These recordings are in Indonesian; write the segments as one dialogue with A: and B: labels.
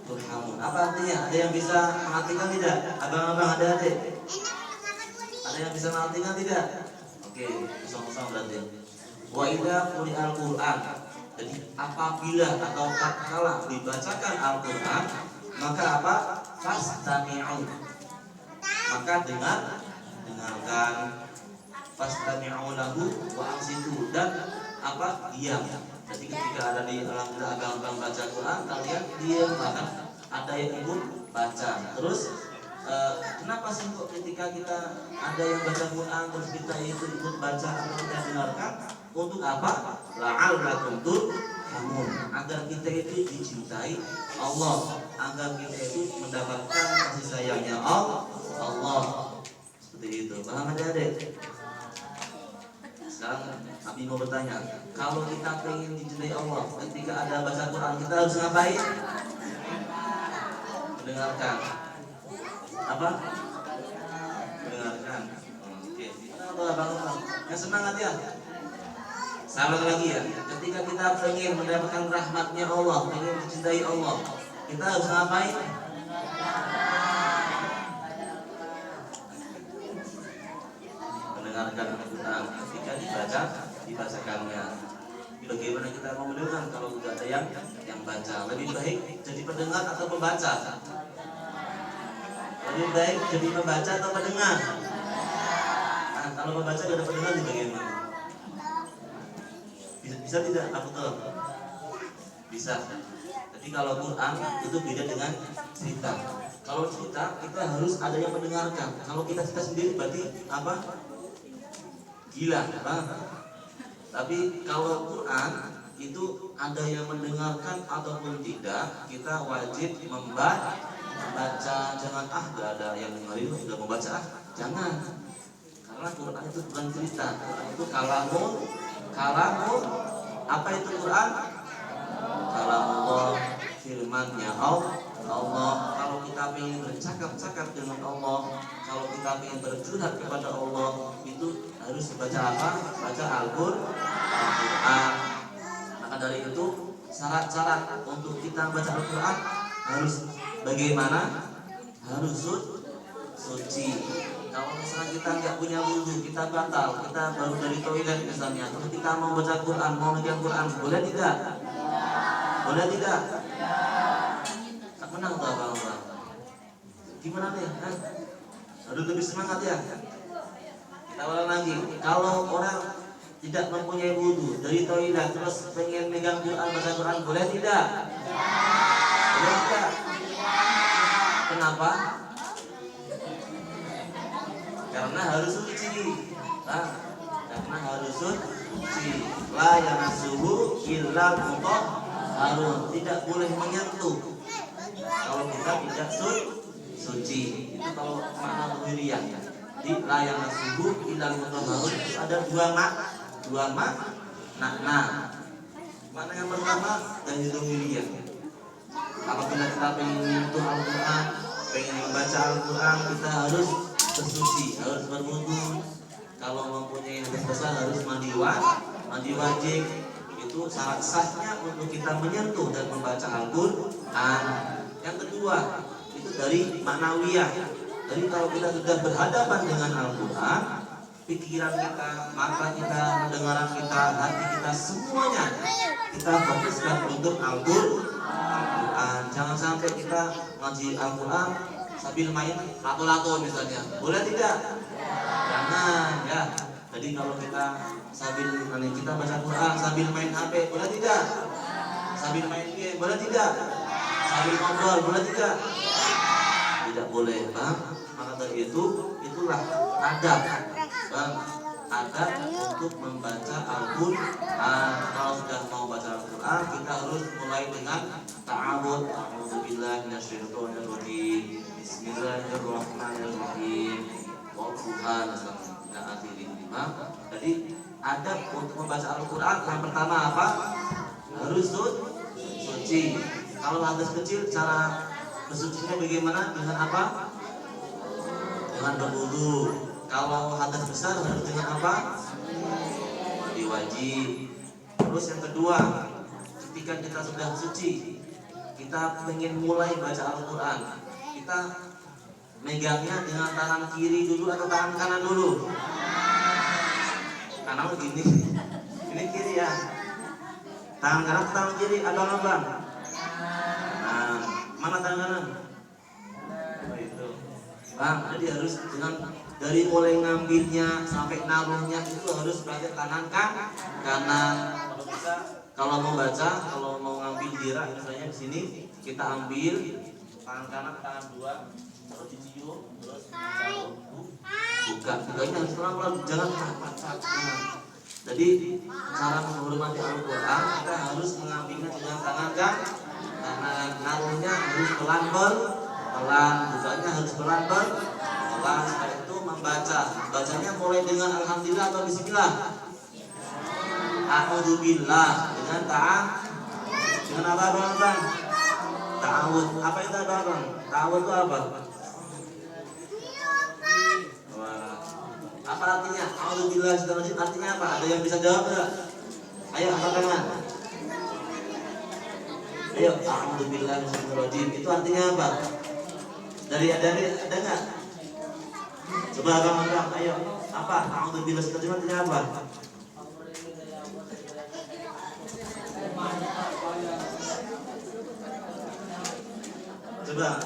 A: turhamun. Apa artinya? Ada yang bisa mengartikan tidak? Abang-abang, ada adik? Ada yang bisa mengartikan tidak? Oke, kosong-kosong berarti. Wa idza quri'al Qur'an. Jadi apabila atau tatkala dibacakan Al-Qur'an, maka apa? Fastami'u. Maka dengarkan. Fastami'u lahu wa ansitu, dan apa? Diam. Jadi ketika ada di abang-abang baca Quran, kalian diam, maka ada yang ikut baca. Terus kenapa sih kok ketika kita ada yang baca Quran terus kita ikut baca atau kita dengarkan? Untuk apa? La'allakum turhamun, agar kita itu dicintai Allah, agar kita itu mendapatkan kasih sayangnya Allah. Seperti itu. Paham adik-adik? Sekarang Abi mau bertanya, kalau kita pengen dicintai Allah, ketika ada baca Quran, kita harus ngapain? Mendengarkan. Apa? Mendengarkan. Oke. Abang-abang, yang semangat ya. Sabar lagi ya. Ketika kita pengen mendapatkan rahmatnya Allah, pengen dicintai Allah, kita harus ngapain? Mendengarkan Al-Quran ketika dibacakannya. Bagaimana kita mau mendengar kalau tidak ada yang baca? Lebih baik jadi pendengar atau pembaca? Lebih baik jadi pembaca atau pendengar? Nah, kalau pembaca tidak ada pendengar, bagaimana? Bisa tidak? Aku tahu. Bisa. Jadi kalau Quran itu beda dengan cerita. Kalau cerita kita harus ada yang mendengarkan. Kalau kita sendiri berarti apa? Gila, apa? Tapi kalau Quran itu ada yang mendengarkan ataupun tidak, kita wajib membaca. Jangan gak ada yang dengerin sudah membaca, jangan. Karena Quran itu bukan cerita. Quran itu kalamun. Apa itu Quran? Kalamullah, firman-Nya Allah. Kalau kita ingin bercakap-cakap dengan Allah, kalau kita ingin bercurhat kepada Allah, itu harus baca apa? Baca Al-Quran. Maka dari itu syarat-syarat untuk kita baca Al-Quran harus bagaimana? Harus suci. Kalau misalnya kita nggak punya wudhu, kita batal, kita baru dari toilet misalnya, terus kita mau baca Quran, mau megang Quran, boleh tidak? Boleh tidak? Tak menang tuh abang-abang. Gimana nih? Aduh, lebih semangat ya. Kita ulang lagi. Kalau orang tidak mempunyai wudhu dari toilet terus pengen megang Quran, baca Quran, boleh tidak? Boleh tidak? Kenapa? Karena harus suci. Karena harus suci. La yamassuhu illal mutahharun. Tidak boleh menyentuh kalau kita tidak suci. Itu kalau makna lahiriah. Di la yamassuhu illal mutahharun ada dua makna. Makna yang pertama dari lahiriah. Apabila kita ingin menyentuh Al-Quran, pengen membaca Al-Quran, kita harus bersuci, harus berwudu. Kalau mempunyai hadas besar harus mandi wajib. Itu syarat sahnya untuk kita menyentuh dan membaca Al-Quran. Yang kedua, itu dari maknawiyah. Jadi kalau kita sudah berhadapan dengan Al-Quran, pikiran kita, mata kita, pendengaran kita, hati kita, semuanya kita fokuskan untuk Al-Quran. Jangan sampai kita ngaji Al-Quran sambil main lato-lato misalnya, boleh tidak? Jangan ya. Jadi kalau kita kita baca Quran sambil main HP, boleh tidak? Sambil main game, boleh tidak? Sambil ngobrol, boleh tidak? Tidak boleh, bang. Maka dari itulah adab, bang. Adab untuk membaca Al-Quran. Kalau sudah mau baca Al-Quran, kita harus mulai dengan ta'awud. A'udzubillahi minasyaitonir rajim. Bismillahirrahmanirrahim. Wa-Quran Jadi adab untuk membaca Al-Quran yang pertama apa? Harus suci. Kalau hadas kecil, cara bersucinya bagaimana? Dengan apa? Dengan berwudu. Kalau hadas besar harus dengan apa? Mandi wajib. Terus yang kedua, ketika kita sudah suci, kita pengen mulai baca Al-Quran, kita megangnya dengan tangan kiri dulu atau tangan kanan dulu? Kanan begini, ini kiri ya. Tangan kanan atau tangan kiri? Abang-abang. Nah, mana tangan kanan? Oh, itu. Bang, jadi harus dengan dari mulai ngambilnya sampai naruhnya itu harus belajar kanan kan? Kanan. Kalau bisa, kalau mau baca, kalau mau ngambil dirah misalnya di sini kita ambil tangan kanan, tangan dua, terus dicium, terus buka. Bukanya harus pelan-pelan, jangan cepat-cepat. Jadi cara menghormati Al-Quran kita harus mengambilnya dengan tangan kan? Karena naruhnya harus pelan-pelan, bukanya harus pelan-pelan. Setelah itu membaca, bacanya mulai dengan Alhamdulillah atau Bismillah. A'udzubillah dengan dengan apa bang? Ta'awud. Apa itu bang? Ta'awud itu apa? Apa artinya? A'udzubillah artinya apa? Ada yang bisa jawab enggak? Ayo angkat tangan. Ayo, a'udzubillah itu artinya apa? Dari ada enggak? Coba abang, ayo. Apa? A'udzubillah itu artinya apa? Coba.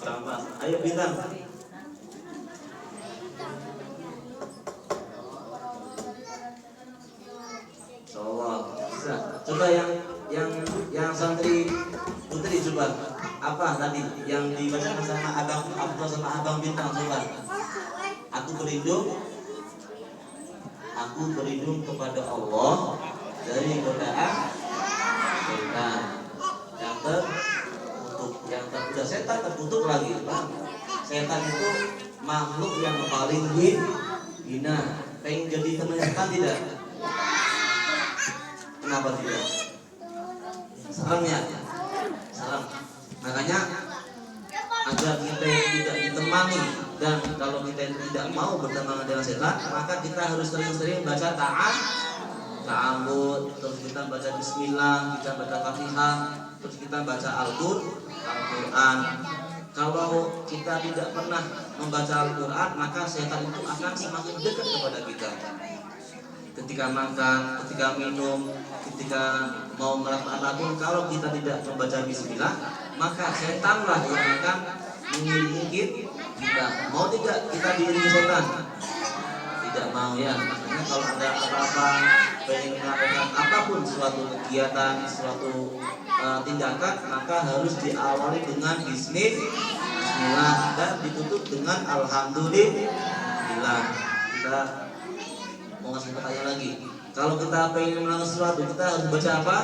A: Berapa? Ayo bintang. Insyaallah. Bisa. Coba yang santri putri coba. Apa tadi yang dibacakan sama abang Abdul sama abang bintang coba. Aku berlindung kepada Allah dari godaan setan. Yang terkutuk setan terkutuk lagi. Setan itu makhluk yang paling hina. Pengen jadi teman setan tidak? Kenapa tidak? Seremnya, serem. Makanya agar kita tidak ditemani dan kalau kita tidak mau berteman dengan setan, maka kita harus sering-sering baca ta'awud, terus kita baca bismillah, kita baca Fatihah, terus kita baca Al-Quran. Kalau kita tidak pernah membaca Al-Quran, maka setan itu akan semakin dekat kepada kita. Ketika makan, ketika minum, ketika mau melakukan apapun, kalau kita tidak membaca bismillah, maka setanlah yang akan mengiringi kita. Mau tidak kita diiringi setan? Tidak mau ya. Makanya kalau ada apa-apa pengen melakukan apapun, suatu kegiatan, suatu tindakan, maka harus diawali dengan bismillah dan ditutup dengan alhamdulillah. Kita mau ngasih pertanyaan lagi. Kalau kita pengen melakukan sesuatu, kita harus baca apa?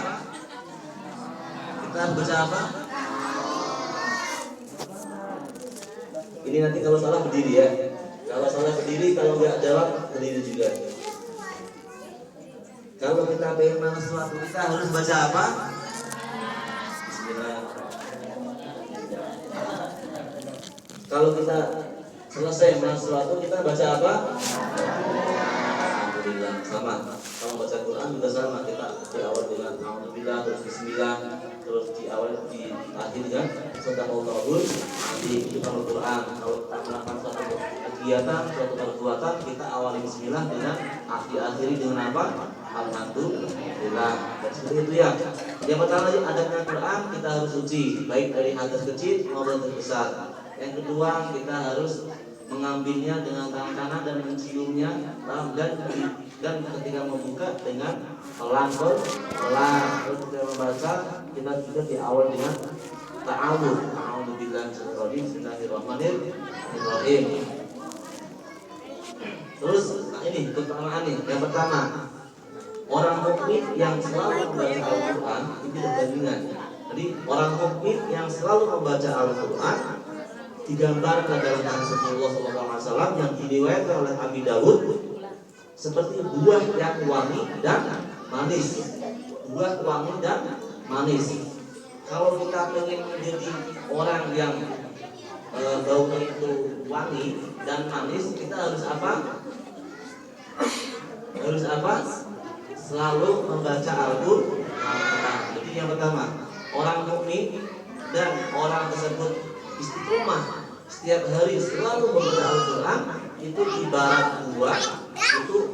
A: Kita harus baca apa? Ini nanti kalau salah berdiri ya. Kalau salah berdiri, kalau nggak jawab berdiri juga. Kalau kita pengen melakukan sesuatu, kita harus baca apa? Bismillah. Kalau kita selesai melakukan sesuatu, kita baca apa? Alhamdulillah. Sama. Kalau baca Quran juga sama. Kita diawal dengan Alhamdulillah, terus Bismillah, terus diawal diakhiri dengan Sadaqallahul Azim. Itu kalau Quran. Kalau kita melakukan suatu kegiatan, suatu perbuatan, kita awali Bismillah dengan akhiri dengan apa? Alhamdulillah. Dan seperti itu ya. Yang pertama adanya Quran kita harus suci, baik dari hadas kecil maupun hadas besar. Yang kedua kita harus mengambilnya dengan tangan kanan dan menciumnya dan ketika membuka dengan pelan-pelan. Terus ketika membaca kita juga diawal dengan ta'awud. A'udzubillahi minasyaitonir rajim. Bismillahirrahmanirrahim. Terus ini keutamaan nih. Yang pertama, orang mukmin yang selalu membaca Al-Quran itu berbandingan. Jadi orang mukmin yang selalu membaca Al-Quran digambarkan dalam hadis Rasulullah SAW yang diriwayatkan oleh Abi Dawud seperti buah yang wangi dan manis. Buah wangi dan manis. Kalau kita ingin menjadi orang yang baunya itu wangi dan manis, kita harus apa? Harus apa? Selalu membaca Al-Qur'an. Jadi yang pertama, orang mukmin dan orang tersebut istiqomah setiap hari selalu membaca Al-Qur'an, itu ibarat buah.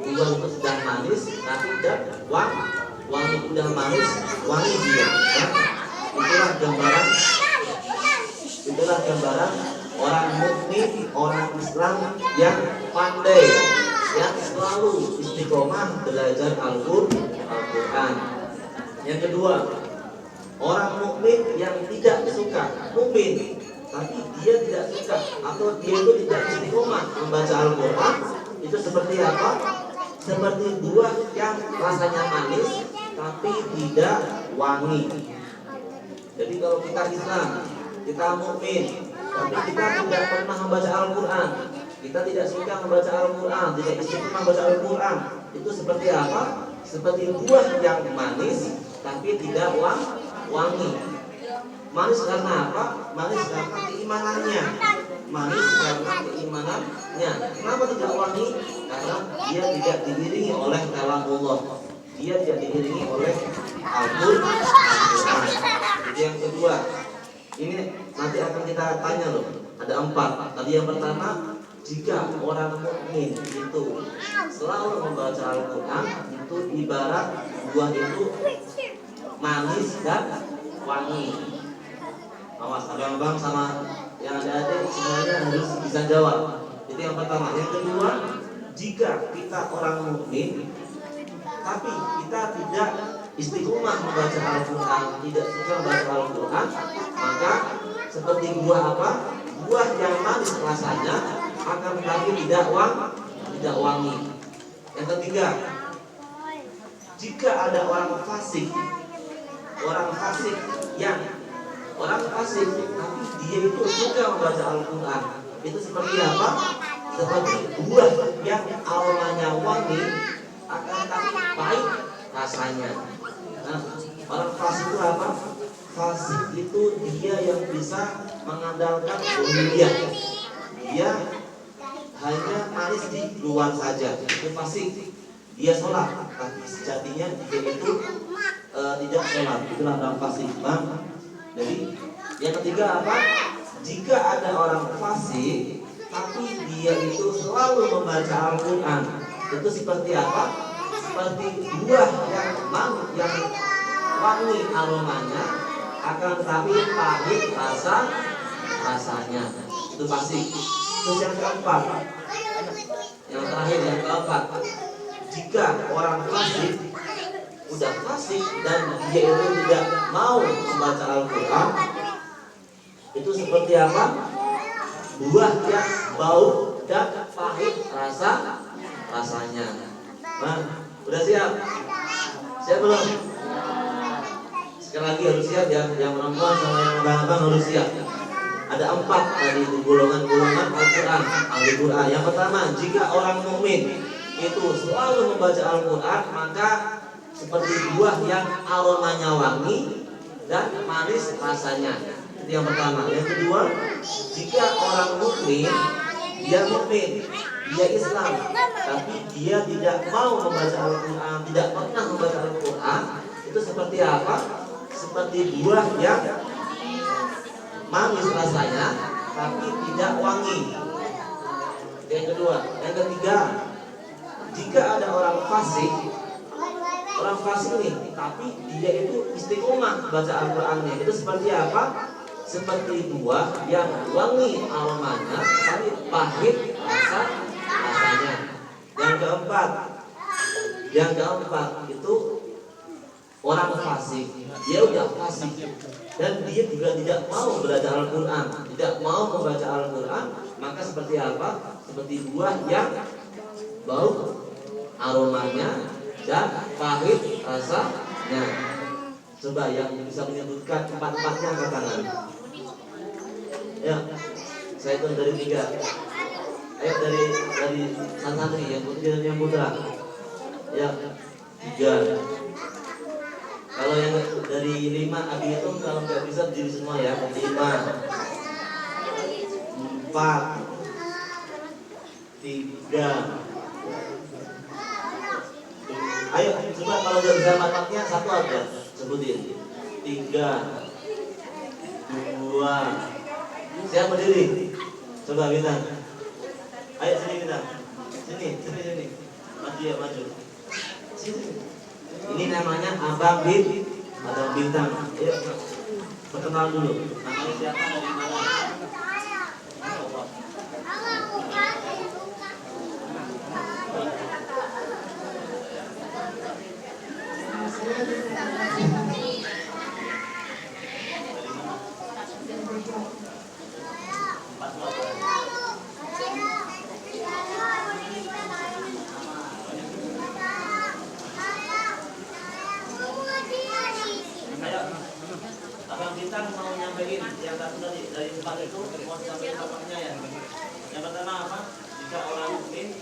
A: Buah itu sedang manis tapi tidak wangi, udah manis wangi dia. Itulah gambaran orang mukmin, orang Islam yang pandai, yang selalu istiqomah belajar Al-Qur'an. Yang kedua, orang mukmin yang tidak suka, mukmin tapi dia tidak suka atau dia itu tidak istiqomah membaca Al-Qur'an, itu seperti apa? Seperti buah yang rasanya manis tapi tidak wangi. Jadi kalau kita Islam, kita mukmin, tapi kita tidak pernah membaca Al-Qur'an, kita tidak suka membaca Al-Qur'an, tidak istiqomah membaca Al-Qur'an, itu seperti apa? Seperti buah yang manis tapi tidak wangi. Manis karena apa? Manis karena keimanannya. Kenapa tidak wangi? Karena dia tidak diiringi oleh kalamullah. Dia tidak diiringi oleh Al-Qur'an. Jadi yang kedua, ini nanti akan kita tanya loh. Ada 4. Tadi yang pertama, jika orang mukmin itu selalu membaca Al-Qur'an, itu ibarat buah itu manis dan wangi. Awas, abang-abang sama yang adik-adik sebenarnya harus bisa jawab. Itu yang pertama. Yang kedua, jika kita orang mukmin tapi kita tidak istiqomah membaca Al-Qur'an, tidak suka membaca Al-Qur'an, maka seperti buah apa? Buah yang manis rasanya, akan tetapi tidak wangi. Yang ketiga, jika ada orang fasik tapi dia itu suka membaca Al-Qur'an, itu seperti apa? Seperti buah yang aromanya wangi, akan tetapi pahit rasanya. Nah, orang fasik itu apa? Fasik itu dia yang bisa mengandalkan uluhiyah. Dia hanya manis di luar saja, itu fasik. Dia sholat, tapi sejatinya dia itu tidak sholat. Itulah orang fasik, bang. Jadi yang ketiga apa? Jika ada orang fasik tapi dia itu selalu membaca Al-Qur'an, itu seperti apa? Seperti buah yang wangi aromanya, akan tetapi pahit rasanya. Itu fasik. Terus yang keempat, yang terakhir, yang keempat, jika orang fasik udah fasik dan dia itu tidak mau membaca Al-Qur'an, itu seperti apa? Buah yang bau dan pahit rasanya. Nah, udah siap? Siap belum? Sekali lagi harus siap ya. Yang perempuan sama yang abang-abang harus siap. Ada 4 tadi itu golongan-golongan Al-Qur'an. Yang pertama, jika orang mukmin itu selalu membaca Al-Qur'an, maka seperti buah yang aromanya wangi dan manis rasanya. Itu yang pertama. Yang kedua, jika orang mukmin, dia Islam, tapi dia tidak mau membaca Al-Qur'an, tidak pernah membaca Al-Qur'an, itu seperti apa? Seperti buah yang manis rasanya, tapi tidak wangi. Yang kedua. Yang ketiga, jika ada orang fasik nih, tapi dia itu istiqomah baca Al-Qur'annya, itu seperti apa? Seperti buah yang wangi aromanya, tapi pahit rasanya. Yang keempat itu orang fasik. Dia udah fasik dan dia juga tidak mau belajar Al-Qur'an, tidak mau membaca Al-Qur'an, maka seperti apa? Seperti buah yang bau aromanya dan pahit rasanya. Coba yang bisa menyebutkan 4-4-nya angkat tangan. Ya, saya hitung dari 3. Ayo dari santri yang putri dan yang putra. Ya, 3. Kalau yang dari 5 Abi hitung, kalau nggak bisa berdiri semua ya. 5, 4, 3, 2, 1. Ayo coba kalau dia bisa matematiknya satu aja sebutin. 3, 2. Siap berdiri. Coba Bintang. Ayo sini Bintang. Sini. Maju ya maju. Sini. Ini namanya Abang Bintang. Ayo perkenal dulu. Namanya siapa dari mana? Abang Bintang mau nyampein yang satu dari 4 itu mau nyampein apanya ya? Yang pertama apa? Jika orang mukmin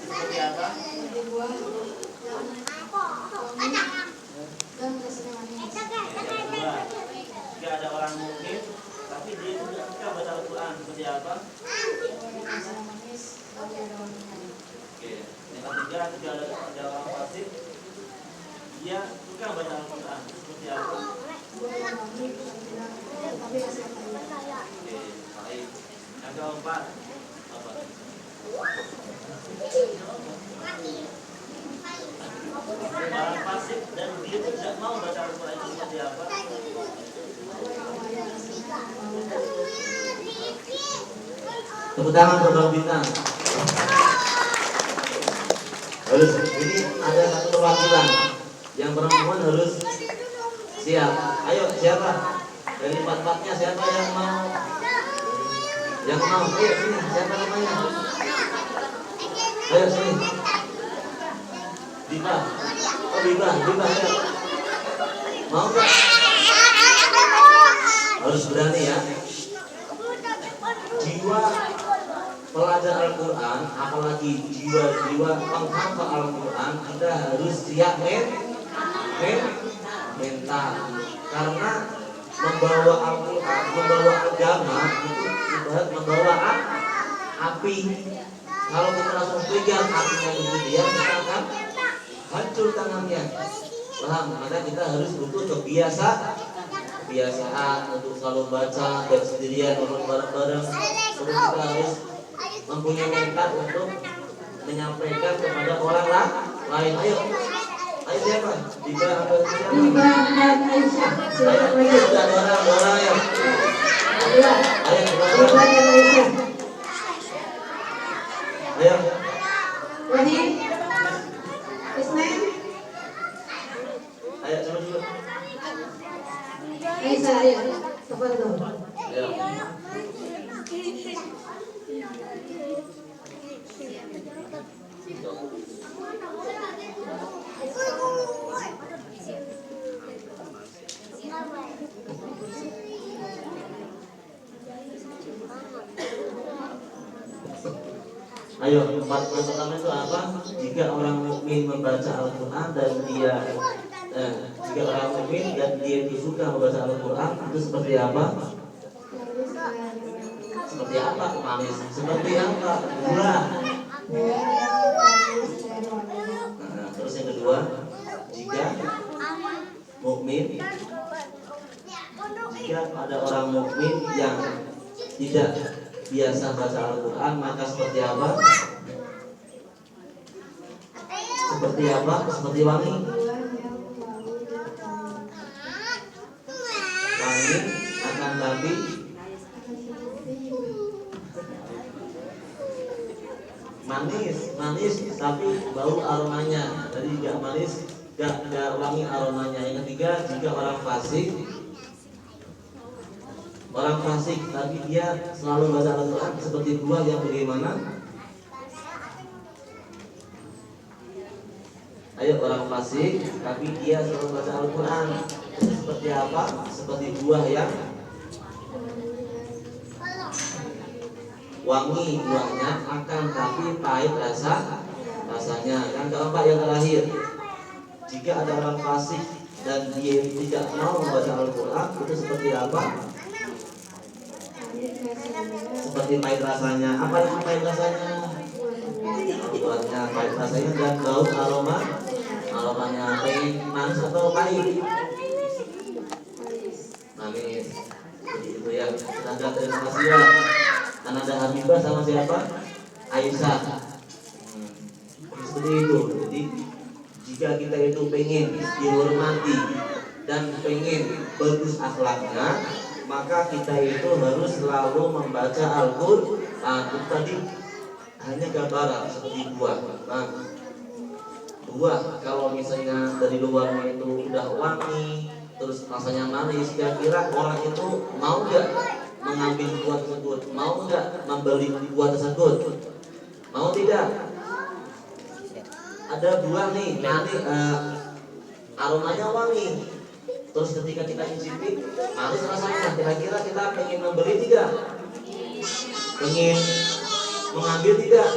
A: seperti apa? Jika ada orang mukmin tapi dia tidak suka baca Al-Quran seperti apa? Oke. Yang ketiga, jika ada orang fasik dia suka baca Al-Quran seperti apa? Oke, baik. Yang keempat apa? Orang fasik dan dia tidak mau baca Al-Quran itu seperti apa? Tepuk tangan untuk Bang Bintang. Harus ini ada satu perwakilan yang perempuan harus siap. Ayo siapa dari 4-4-nya siapa yang mau? Ayo sini siapa namanya? Ayo sini. Diva. Oh Diva ayo. Mau nggak? Harus berani ya. Jiwa pelajar Al-Quran, apalagi jiwa-jiwa penghafal Al-Quran, kita harus siap mental. Karena membawa Al-Quran, membawa agama itu ibarat membawa api. Kalau kita langsung pegang apinya kemudian kita akan hancur tangannya. Paham? Maka kita harus butuh kebiasaan untuk selalu baca dan sendirian maupun bareng-bareng. Terus kita harus mempunyai mental untuk menyampaikan kepada orang lain. Ayo siapa? Diva atau siapa?
B: Diva dan Aisyah. Silakan lagi.
A: Sudah orang ya. Ayo
B: Diva dan Aisyah.
A: Ayo.
B: Wahid. Ismail.
A: Ayo coba dulu.
B: Aisyah, ayo. Tafadhol.
A: Ayo. Ayo, 4 pertama itu apa? Jika orang mukmin membaca Al-Quran dan jika orang mukmin dan dia itu suka membaca Al-Quran, itu seperti apa? Seperti apa? Manis. Seperti apa? Gula. Nah, terus yang kedua, jika mukmin, jika ada orang mukmin yang tidak biasa baca Al-Quran, maka seperti apa? Seperti apa? Seperti wangi. Wangi akan tapi manis tapi bau aromanya. Jadi tidak manis, tidak wangi aromanya. Yang ketiga, jika orang fasik tapi dia selalu baca Al-Quran seperti buah yang bagaimana? Ayo, orang fasik tapi dia selalu baca Al-Quran itu seperti apa? Seperti buah yang wangi buahnya akan tapi pahit rasanya. Yang keempat, yang terakhir, jika ada orang fasik dan dia tidak mau membaca Al-Quran itu seperti apa? seperti pahit rasanya. Apa yang pahit rasanya? Buatnya pahit rasanya dan bau aromanya pengen manis atau pahit? Manis. Jadi itu ya. Ada terima kasih ya. Karena ada Habibah sama siapa? Aisyah. Seperti itu. Jadi jika kita itu pengen dihormati dan pengen bagus akhlaknya, maka kita itu harus selalu membaca Al-Quran. Itu tadi hanya gambaran seperti buah. Nah, buah kalau misalnya dari luarnya itu udah wangi, terus rasanya manis, kira-kira orang itu mau nggak mengambil buah tersebut? Mau nggak membeli buah tersebut? Mau tidak? Ada buah nih, nanti aromanya wangi. Terus ketika kita icipi, manis rasanya. Kira-kira kita pengen membeli tidak? Pengen mengambil tidak?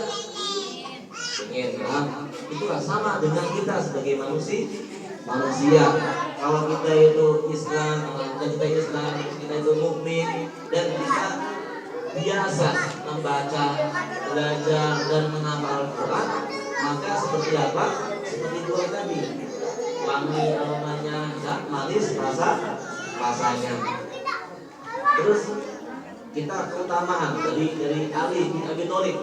A: Pengen. Nah, itulah sama dengan kita sebagai manusia. Kalau kita itu Islam, kita itu mukmin dan kita biasa membaca, belajar dan menghafal Al-Quran, maka seperti apa? Seperti buah tadi, wangi aromanya dan manis rasanya. Terus kita keutamaan dari Ali bin Abi Thalib.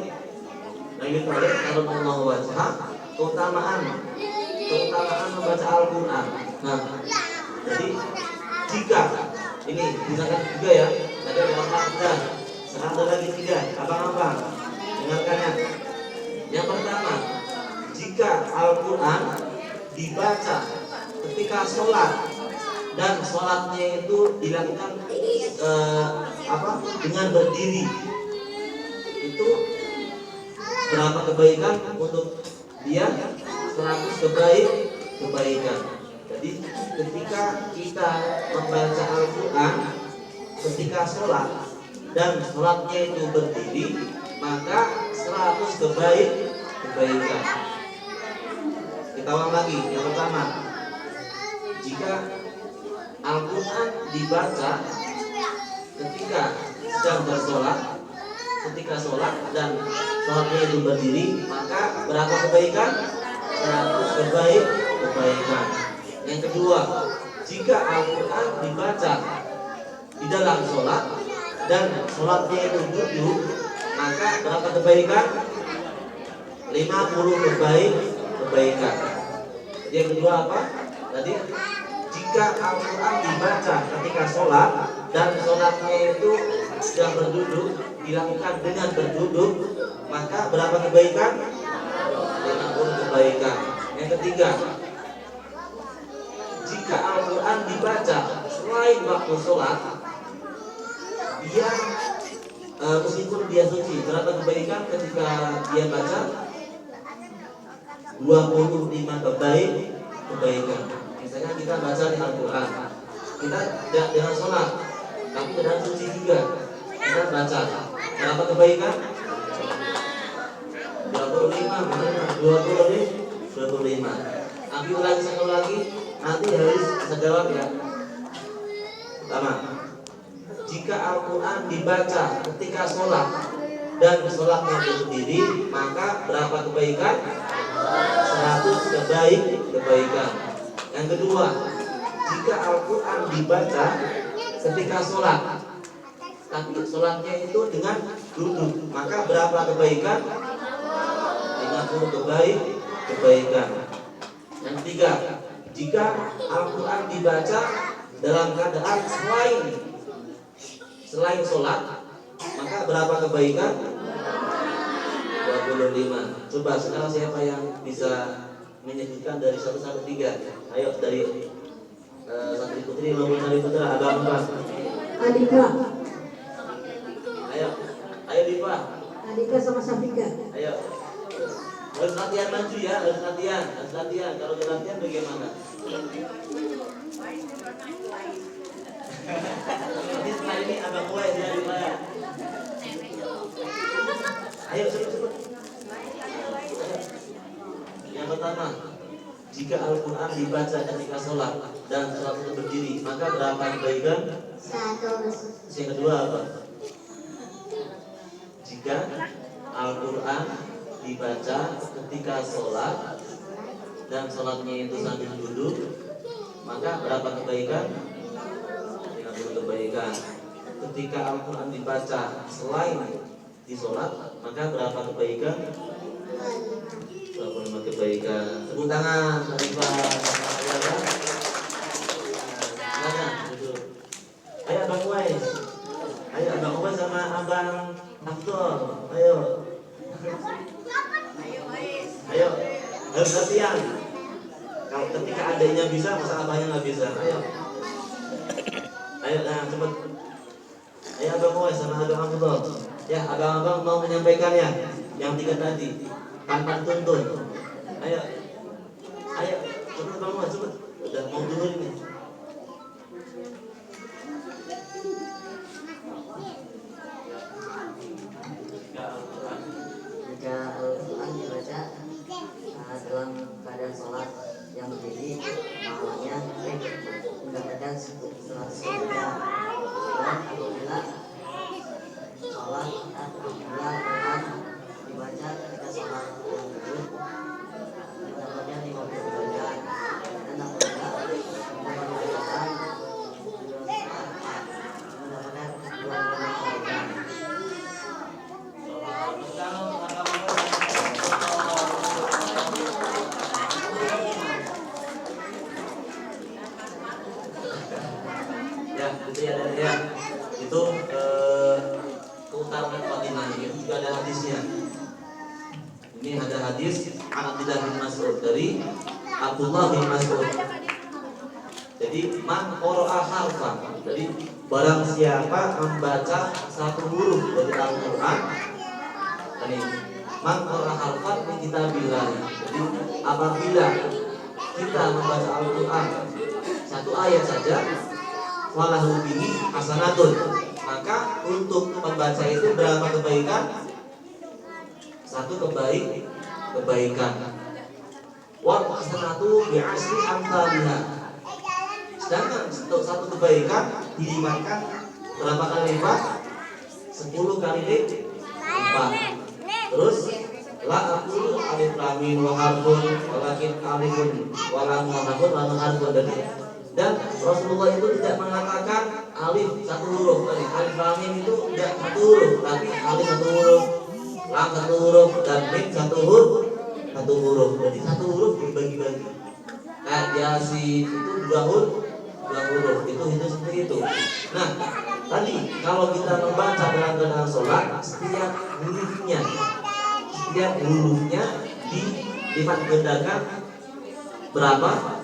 A: Nabi Thalib radhiyallahu anhu, keutamaan membaca Al-Quran. Nah, jadi jika ini misalkan juga ya, ada dalam makna, sekarang ada lagi 3, abang-abang dengarkannya. Yang pertama, jika Al-Quran dibaca ketika sholat dan sholatnya itu dilakukan dengan berdiri, itu berapa kebaikan untuk dia? 100 kebaikan. Jadi ketika kita membaca Al-Quran ketika sholat dan sholatnya itu berdiri, maka 100 kebaikan. Kita ulang lagi. Yang pertama, jika Al-Quran dibaca ketika sedang bersolat, ketika sholat dan sholatnya itu berdiri, maka berapa kebaikan? 100 kebaikan. Yang kedua, jika Al-Quran dibaca di dalam sholat dan sholatnya itu duduk, maka berapa kebaikan? 50 kebaikan. Yang kedua apa? Tadi jika Al-Quran dibaca ketika sholat dan sholatnya itu sedang berduduk, dilakukan dengan berduduk, maka berapa kebaikan? 50 kebaikan. Yang ketiga, jika Al-Quran dibaca selain waktu sholat, dia meskipun dia suci, berapa kebaikan ketika dia baca? 25 kebaikan. Misalnya kita baca di Al-Quran, kita tidak dengan sholat, tapi dengan suci juga, kita baca, berapa kebaikan? 25. Ambil lagi sekali lagi, nanti harus bisa jawab ya. Pertama, jika Al-Quran dibaca ketika sholat dan sholatnya berdiri, maka berapa kebaikan? 100 kebaikan. Yang kedua, jika Al-Quran dibaca ketika sholat, tapi sholatnya itu dengan duduk, maka berapa kebaikan? 50 kebaikan. Yang ketiga, jika Al-Quran dibaca dalam keadaan selain sholat, maka berapa kebaikan? 25. Coba sekarang siapa yang bisa menyebutkan dari 1 sampai 3? Ayo dari Santri Putri maupun Santri Putra, ada 4.
B: Adika.
A: Ayo Diva.
B: Adika sama Safika.
A: Ayo. Harus latihan maju ya, harus latihan. Kalau tidak latihan bagaimana? Nanti setelah ini abang mulai dia dimana? Ayo cepet. Yang pertama, jika Al-Quran dibaca ketika sholat dan sholat itu berdiri, maka berapa kebaikan?
B: 100.
A: Yang kedua apa? jika Al-Quran dibaca ketika sholat dan sholatnya itu sambil duduk, maka berapa kebaikan? 50 kebaikan. Ketika Al-Quran dibaca selain di sholat, maka berapa kebaikan? 25 kebaikan. Tepuk tangan, ayo Abang Wais, ayo Abang Wais sama Abang Abdul, ayo, harus latihan. Kalau ketika adanya bisa, masa abahnya nggak bisa? Ayo, nah cepet. Ayo Abang Wais sama Abang Abdul. Ya, abang-abang mau menyampaikan ya, yang 3 tadi, tanpa tuntun. Ayo, cepet Abang Wais, cepet. Udah mau dulu ini.
C: Jika Al-Quran dibaca dalam keadaan sholat yang berdiri, pahalanya mendapatkan 100 kebaikan. Dan apabila sholat Al-Quran dibaca ketika sholat yang duduk, mendapatkan 50 kebaikan. Dan apabila dibacakan mendapatkan 25 kebaikan.
A: Ya, itu keutamaan Fatimah itu juga ada hadisnya. Ini ada hadis Abdullah bin Mas'ud, dari Abdullah bin Mas'ud. Jadi man qara'a harfan, jadi barang siapa membaca satu huruf dari Al-Quran, ini man qara'a harfan min kitabillah. Jadi apabila kita membaca Al-Quran satu ayat saja, walahu bihi hasanatun, maka untuk membaca itu berapa kebaikan? 1 kebaikan. Wal hasanatu bi'asri amsalha. Sedangkan untuk 1 kebaikan dilibatkan berapa kali lipat? 10 kali lipat. Terus la aqulu alif lam mim wa harfun walakin alifun wa lam wa harfun. Dan Rasulullah itu tidak mengatakan alif 1 huruf, alif lam mim itu tidak 1 huruf, tapi alif 1 huruf, lam 1 huruf, dan mim 1 huruf. Jadi 1 huruf dibagi-bagi. Kayak Yasin itu 2 huruf, itu seperti itu. Nah, tadi kalau kita membaca dalam keadaan sholat, setiap hurufnya dilipat gandakan berapa?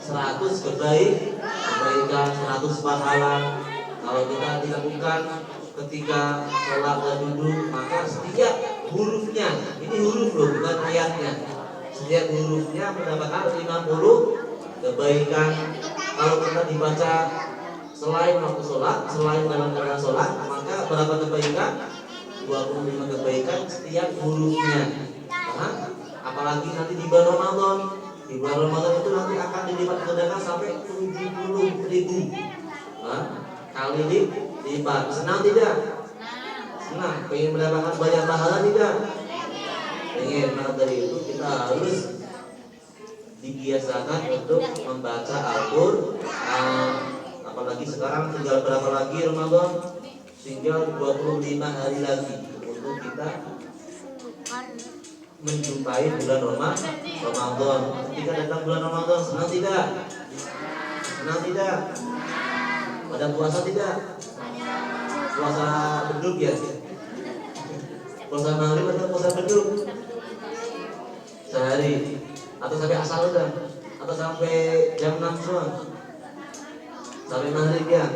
A: 100 kebaikan, 100 pahala. Kalau kita dilakukan ketika sholat dan duduk, maka setiap hurufnya, ini huruf loh, bukan ayatnya, setiap hurufnya mendapatkan 50 kebaikan. Kalau kita dibaca selain waktu sholat, selain dalam keadaan sholat, maka berapa kebaikan? 25 kebaikan setiap hurufnya. Nah, apalagi nanti di bulan Ramadan. Di bulan Ramadan itu nanti akan dilipat gandakan sampai 70.000 kali lipat. Senang tidak? Senang. Pengen mendapatkan banyak pahala tidak? Pengen. Maka dari itu kita harus dibiasakan untuk membaca Al-Quran. Apalagi sekarang tinggal berapa lagi Ramadan? Tinggal 25 hari lagi untuk kita menjumpai bulan Ramadan. Ketika datang bulan Ramadan, senang tidak? Senang tidak? Pada puasa tidak? Puasa beduk ya? Puasa maghrib atau puasa beduk? Sehari? Atau sampai asar udah? Atau sampai jam 6 semua? Sampai maghrib ya?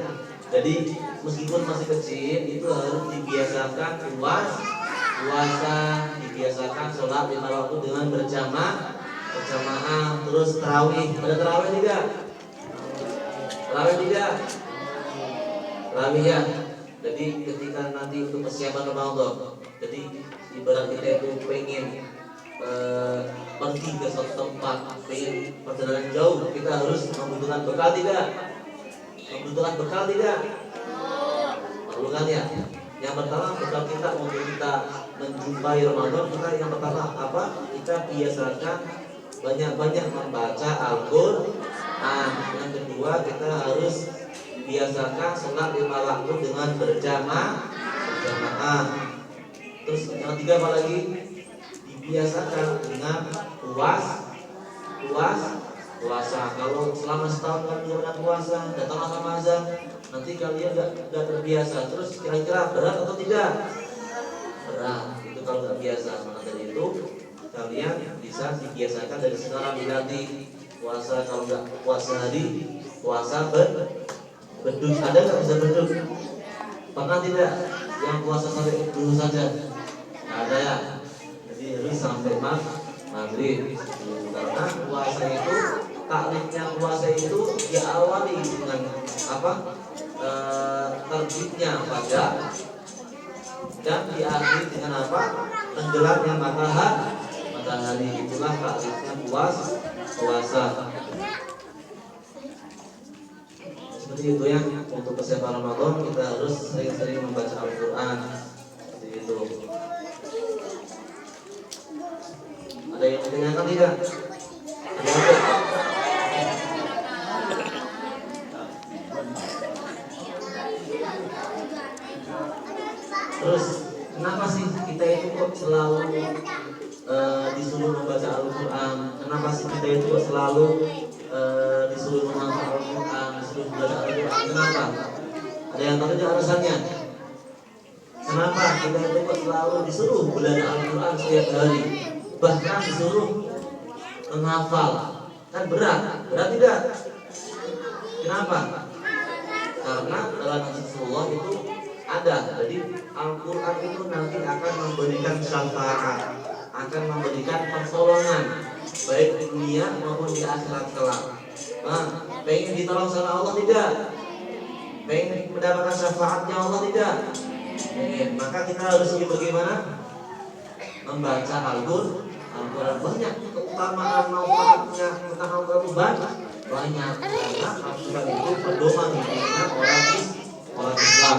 A: Jadi meskipun masih kecil, itu harus dibiasakan puasa, dibiasakan sholat 5 waktu dengan berjamaah, terus tarawih. Ada tarawih tidak? Tarawih tidak? Tarawih ya. Jadi ketika nanti untuk persiapan Ramadan, jadi ibarat kita itu pengen pergi ke suatu tempat, pengen perjalanan jauh, kita harus membutuhkan bekal tidak? Membutuhkan bekal tidak? Perlu kan ya? Yang pertama bekal kita untuk kita menjumpai Ramadan, kita yang pertama apa? Kita biasakan banyak-banyak membaca Al-Qur'an. Yang kedua kita harus biasakan sholat 5 waktu dengan berjamaah. Terus yang ketiga apa lagi? Dibiasakan dengan puasa. Kalau selama setahun kalian tidak pernah puasa, datang Ramadan, nanti kalian nggak terbiasa. Terus kira-kira berat atau tidak? Berat. Itu kalau nggak biasa. Maka dari itu kalian bisa dibiasakan dari sekarang, dilatih puasa. Kalau nggak puasa hari, puasa beduk. Ada nggak bisa beduk? Pernah tidak? Yang puasa sampai dulu saja? Nggak ada ya. Jadi harus sampai maghrib. Karena puasa itu, taklifnya puasa itu diawali dengan apa? Terbitnya fajar dan diakhiri dengan apa? Tenggelamnya matahari. Itulah taklifnya puasa. Seperti itu ya. Untuk persiapan Ramadan kita harus sering-sering membaca Al-Quran. Seperti itu. Ada yang mendengarkan tidak? Ada yang Terus kenapa sih kita itu kok selalu disuruh membaca Al-Quran? Kenapa sih kita itu kok selalu disuruh menghafal Al-Quran, disuruh membaca Al-Quran? Kenapa? Ada yang tahu tidak alasannya? Kenapa kita itu kok selalu disuruh belajar Al-Quran setiap hari? Bahkan disuruh menghafal. Kan berat tidak? Kenapa? Karena dalam Rasulullah itu ada. Jadi Al-Quran itu nanti akan memberikan syafaat, akan memberikan pertolongan baik di dunia maupun di akhirat kelak. Pengen ditolong sama Allah tidak? Pengen mendapatkan syafaatnya Allah tidak? Maka kita harus bagaimana? Membaca Al-Quran. Banyak keutamaan manfaatnya tentang Al-Quran banyak. Karena Al-Quran itu pedoman hidupnya orang Islam.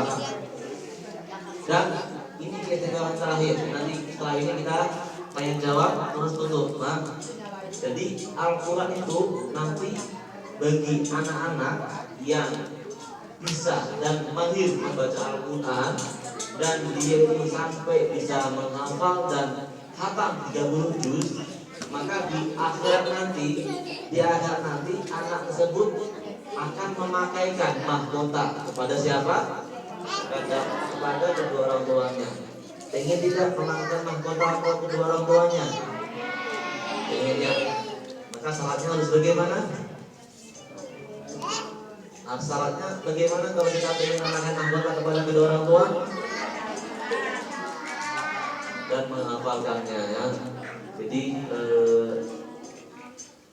A: Dan ini keterangan terakhir. Nanti setelah ini kita tanya jawab terus tutup. Jadi Al-Quran itu nanti bagi anak-anak yang bisa dan mahir membaca Al-Quran dan dia itu sampai bisa menghafal dan hatam 30 juz, maka di akhirat nanti anak tersebut akan memakaikan mahkota kepada siapa? Kepada kedua orang tuanya. Ingin tidak memakaikan mahkota kepada kedua orang tuanya? Ingin ya? Maka syaratnya harus bagaimana? Syaratnya bagaimana kalau kita ingin memakaikan mahkota kepada kedua orang tua? Dan menghafalkannya ya. Jadi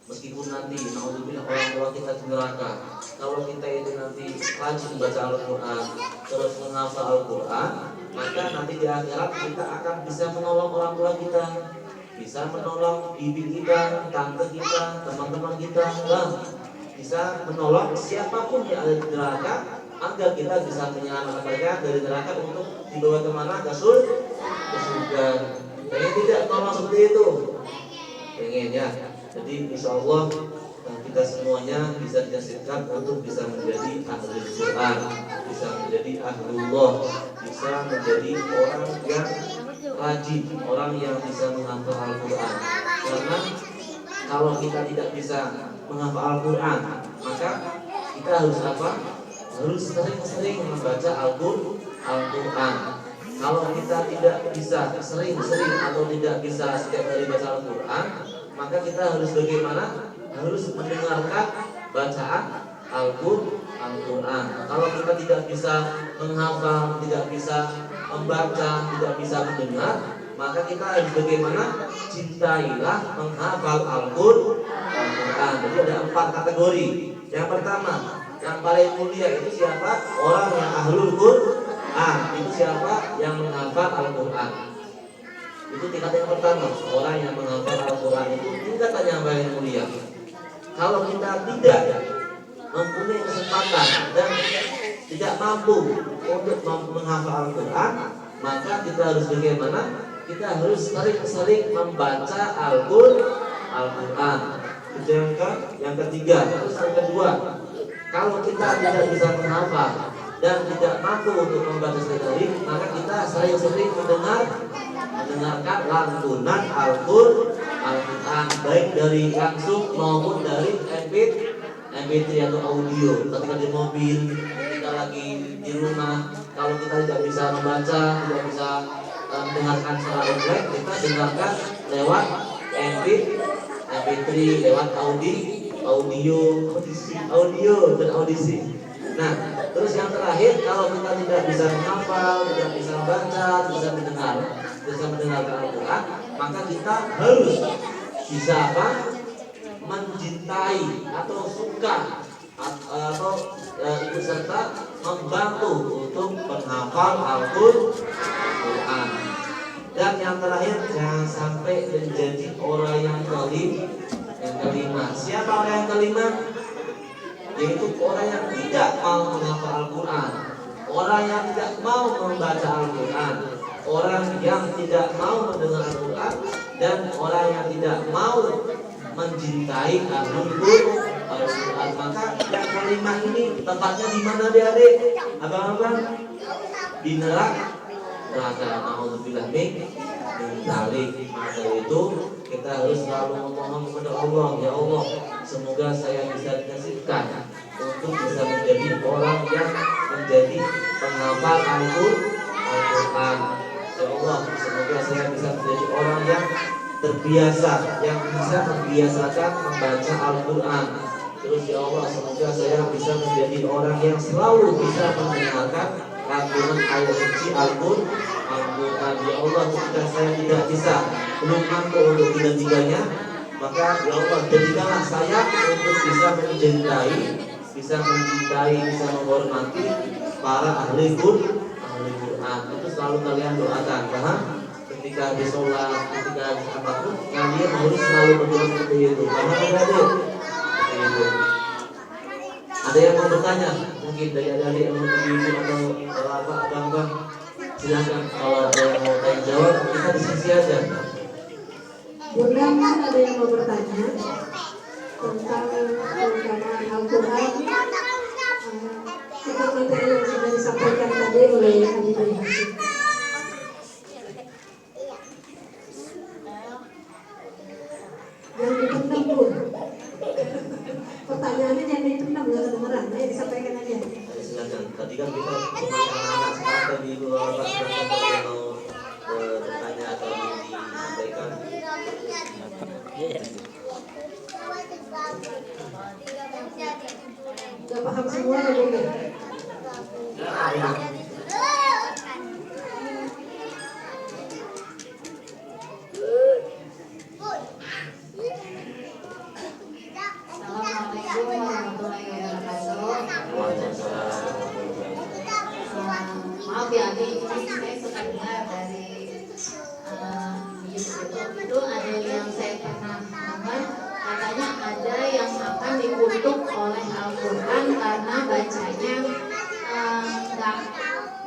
A: meskipun nanti naudzubillah orang tua kita di neraka, kalau kita itu nanti rajin baca Al-Quran terus menghafal Al-Quran, maka nanti di akhirat kita akan bisa menolong orang tua kita, bisa menolong bibi kita, tante kita, teman-teman kita, bisa menolong siapapun yang ada di neraka agar kita bisa menyelamatkan mereka dari neraka untuk dibawa kemana? Ke surga. Pengen tidak tolong seperti itu? Pengen ya. Jadi insya Allah kita semuanya bisa dinasihkan untuk bisa menjadi ahli Quran, bisa menjadi ahlullah, bisa menjadi orang yang rajin, orang yang bisa menghafal Al-Quran. Karena kalau kita tidak bisa menghafal Al-Quran, maka kita harus apa? Harus sering-sering membaca Al-Quran. Kalau kita tidak bisa sering-sering atau tidak bisa setiap hari baca Al-Quran, maka kita harus bagaimana? Harus mendengarkan bacaan Al-Quran. Kalau kita tidak bisa menghafal, tidak bisa membaca, tidak bisa mendengar, maka kita harus bagaimana? Cintailah menghafal Al-Quran. Jadi ada 4 kategori. Yang pertama, yang paling mulia itu siapa? Orang yang ahlul Quran. Itu siapa? Yang menghafal Al-Quran. Itu tingkat yang pertama. Orang yang menghafal Al-Quran itu tingkatan yang paling mulia. Kalau kita tidak mempunyai kesempatan dan tidak mampu untuk menghafal Al-Quran, maka kita harus bagaimana? Kita harus sering-sering membaca Al-Quran. Itu yang ketiga. Terus yang kedua, kalau kita tidak bisa menghafal dan tidak mampu untuk membaca sendiri, maka kita sering-sering mendengarkan lantunan Al-Quran, baik dari langsung maupun dari MP3 atau audio. Ketika di mobil, kita lagi di rumah, kalau kita tidak bisa membaca, tidak bisa mendengarkan secara online, kita dengarkan lewat MP3, lewat audio dan audisi. Nah, terus yang terakhir, kalau kita tidak bisa menghafal, tidak bisa membaca, bisa mendengarkan Al-Quran, maka kita harus bisa mencintai atau suka atau ikut serta membantu untuk menghafal Al-Quran. Dan yang terakhir, jangan sampai menjadi orang yang kelima. Siapa orang yang kelima? Yaitu orang yang tidak mau menghafal Al-Quran, orang yang tidak mau membaca Al-Quran, orang yang tidak mau mendengar Al-Quran, dan orang yang tidak mau mencintai Al-Quran. Maka yang kelima ini tempatnya di mana, adik-adik? Abang-abang? Di neraka. Alhamdulillah min dzalik. Maka itu kita harus selalu memohon kepada Allah, ya Allah, semoga saya bisa dikasihkan untuk bisa menjadi orang yang menjadi penghafal Al-Quran. Ya Allah, semoga saya bisa menjadi orang yang terbiasa, yang bisa membiasakan membaca Al-Quran. Terus ya Allah, semoga saya bisa menjadi orang yang selalu bisa mendengarkan lantunan ayat suci Al-Quran. Ya Allah, jika saya tidak bisa, belum mampu untuk tiga-tiganya, maka ya Allah, jadikanlah saya untuk bisa mencintai, bisa menghormati para ahli Quran. Itu selalu kalian doakan, paham? Ketika di sholat, ketika di apapun, kalian harus selalu berdoa seperti itu. Paham adik-adik? Seperti itu. Ada yang mau bertanya? Mungkin dari adik-adik yang mau ibu atau apa-apa? Silakan, kalau ada yang mau tanya jawab, kita diskusi aja.
B: Bunda, mungkin ada yang mau bertanya tentang keutamaan Al-Quran, tentang materi yang sudah disampaikan tadi oleh Adik Hasyim. Yang dipendam pun. Pertanyaannya yang dipendam, nggak kedengeran, ya disampaikan aja.
A: Silakan. Tadi kan kita cuma anak-anak sekarang di luar Pak, silakan kalau yang mau bertanya atau mau disampaikan.
B: Udah paham semua ya Bunda?
D: Assalamualaikum warahmatullahi wabarakatuh. Maaf ya, ini saya suka dengar dari YouTube itu ada yang saya pernah dengar, katanya ada yang akan dikutuk oleh Al-Quran karena bacanya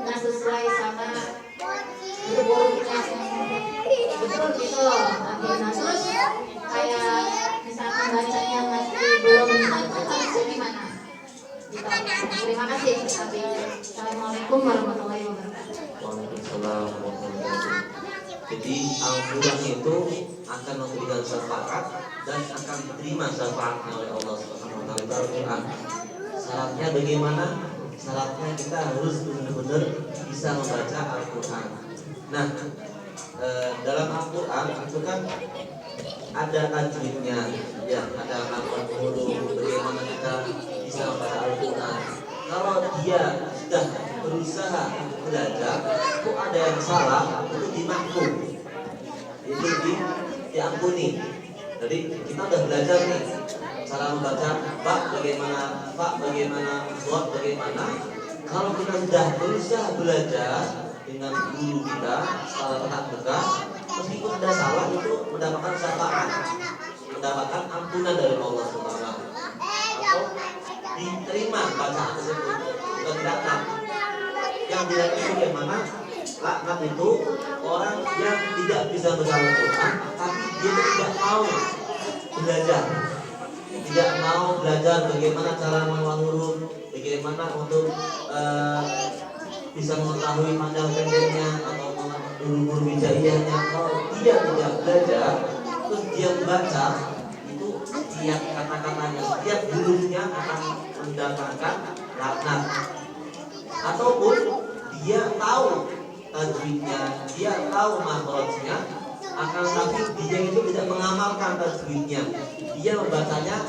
D: nggak sesuai sama hurufnya betul gitu loh. Nah terus kayak misalkan bacanya masih belum benar, itu harusnya gimana? Terima kasih. Assalamualaikum warahmatullahi wabarakatuh.
A: Waalaikumsalam warahmatullahi wabarakatuh. Jadi Al-Quran itu akan memberikan syafaat dan akan diterima syafaatnya oleh Allah Subhanahu wa taala. Al-Quran. Syaratnya bagaimana? Syaratnya kita harus benar-benar bisa membaca Al-Quran. Nah, dalam Al-Quran itu kan ada tajwidnya, ya, ada kalimat huruf, bagaimana kita bisa membaca Al-Quran. Kalau dia sudah berusaha belajar, itu ada yang salah, itu dimaklum, itu diampuni. Jadi kita udah belajar nih cara membaca Pak bagaimana, Suat bagaimana. Kalau kita sudah berusaha belajar dengan guru kita secara tetap muka, meskipun ada salah itu mendapatkan syafaat, mendapatkan ampunan dari Allah SWT, atau diterima bacaan tersebut. laknat. Yang dilaknat itu bagaimana? Laknat itu orang yang tidak bisa membaca Al-Quran, tapi dia tidak mau belajar, tidak mau belajar bagaimana cara mengulang huruf, bagaimana untuk bisa mengetahui panjang pendeknya atau huruf hijaiyahnya. Kalau dia tidak belajar, terus dia membaca, itu setiap kata-katanya, setiap hurufnya akan mendatangkan laknat. Ataupun dia tahu tajwidnya, dia tahu makhrajnya, akan tapi dia itu tidak mengamalkan tajwidnya, dia membacanya